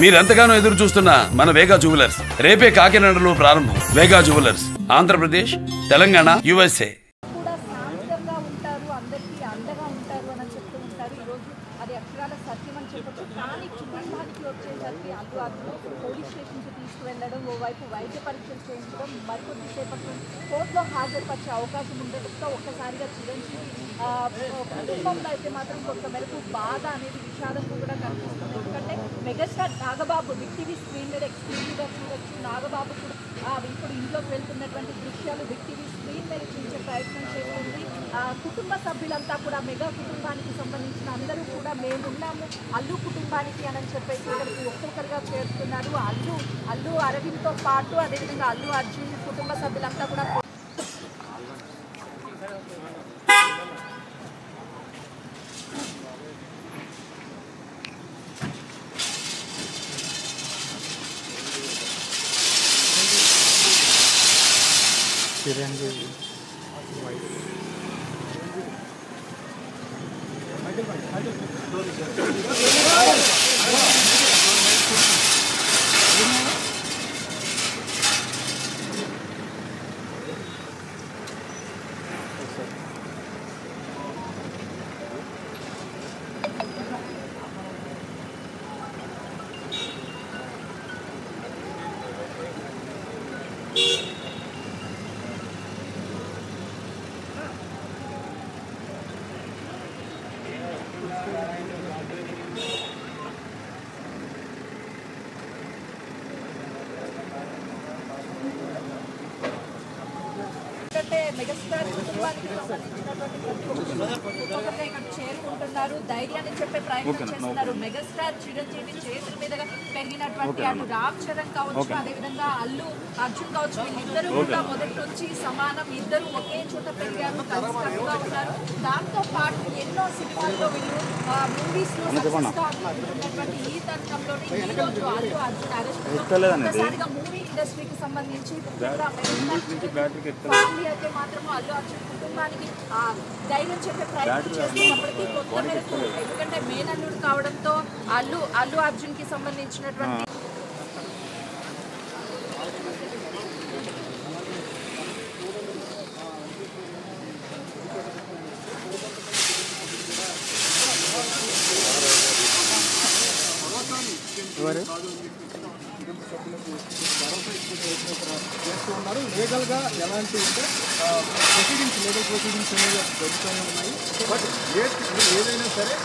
మీరెంతగానో ఎదురు చూస్తున్న మన వేగా జ్యువెలర్స్ రేపే కాకినాడలో ప్రారంభం. Vega jewellers, Andhra Pradesh, Telangana, USA. Police స్టేషన్కి తీసుకువెళ్ళడం, ఓవైపు వైద్య పరీక్షలు చేయించడం, మరికొద్దిసేపట్లో కోర్టులో హాజరుపరిచే అవకాశం ఉండడంతో ఒక్కసారిగా చిరంజీవి కుటుంబంలో అయితే మాత్రం కొంత మేరకు బాధ అనేది విషాదం కూడా కనిపిస్తుంది. ఎందుకంటే megastar Nagababu big TV screen మీద ఎక్స్క్లూజివ్గా చూడొచ్చు. నాగబాబు కూడా ఇప్పుడు ఇంట్లోకి వెళ్తున్నటువంటి దృశ్యాలు బిగ్ టీవీ స్క్రీన్ మీద చూసే ప్రయత్నం చేస్తుంది. కుటుంబ సభ్యులంతా కూడా మెగా కుటుంబానికి సంబంధించిన అందరూ కూడా మేమున్నాము అల్లు కుటుంబానికి అని చెప్పేసి ఇక్కడికి ఒక్కొక్కరుగా చేరుతున్నారు. అల్లు అరవింద్తో పాటు అదేవిధంగా అల్లు అర్జున్ కుటుంబ సభ్యులంతా కూడా చిరంజీవి మెగాస్టార్ కుటుంబానికి సంబంధించినటువంటి ఇక్కడ చేరుకుంటున్నారు. ధైర్యాన్ని చెప్పే ప్రయత్నం చేస్తున్నారు. మెగాస్టార్ చిరంజీవి చేతుల మీదుగా పెరిగినటువంటి అటు రామ్ చరణ్ కావచ్చు, అదేవిధంగా అల్లు అర్జున్ కావచ్చు, వీళ్ళిద్దరూ కూడా మొదటి నుంచి సమానం. ఇద్దరు ఒకే చోట పెరిగారు, కలిసికట్టుగా ఉన్నారు. దాంతో పాటు ఎన్నో సినిమాల్లో వీళ్ళు మూవీస్ లో ఉన్నటువంటి ఈ తరుణంలోనే ఈ రోజు అల్లు అర్జున్ అరెస్ట్ మూవీ ఇండస్ట్రీకి సంబంధించి ఫ్యామిలీ అయితే మాత్రం అల్లు అర్జున్ కుటుంబానికి ధైర్యం చెప్పే ప్రయత్నం చేస్తున్నప్పటికీ కొత్త మేరకు ఎందుకంటే మేనల్లుడు కావడంతో అల్లు అర్జున్ కి సంబంధించినటువంటి చేస్తూ ఉన్నారు. లీగల్గా ఎలాంటి అంటే లీగల్ ప్రొసీడింగ్స్ అనేవి జరుగుతూనే ఉన్నాయి. బట్ ఏదైనా సరే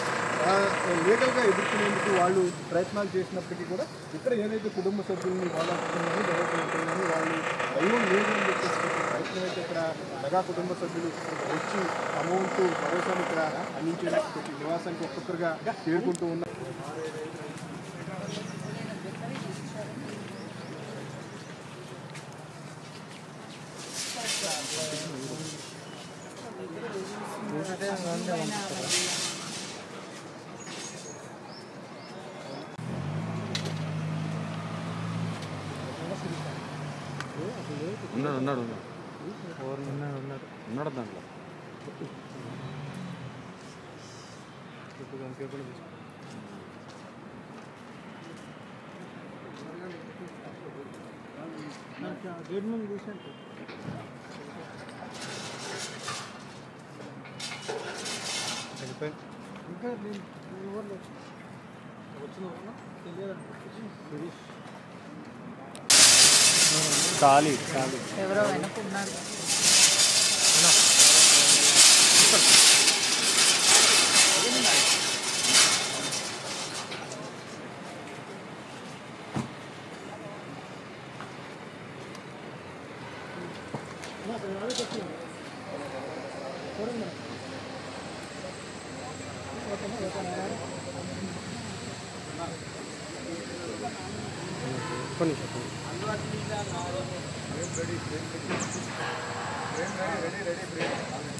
లీగల్గా ఎదుర్కొనేందుకు వాళ్ళు ప్రయత్నాలు చేసినప్పటికీ కూడా ఇక్కడ ఏదైతే కుటుంబ సభ్యుల్ని వాళ్ళని జరుగుతున్నాయని వాళ్ళు దైవం లేదు అని చెప్పేసి ప్రయత్నం అయితే ఇక్కడ మెగా కుటుంబ సభ్యులు వచ్చి అమౌంట్ భరోసాను ఇక్కడ అందించేందుకు నివాసానికి ఒక్కొక్కరుగా చేరుకుంటూ ఉన్నారు. ఉన్నాడు దాంట్లో గేట్ ముందు చూసాను ఇంకా ఎవరు వచ్చిన ఖాళీ ఎవరో వెనకున్నారు. రెడీ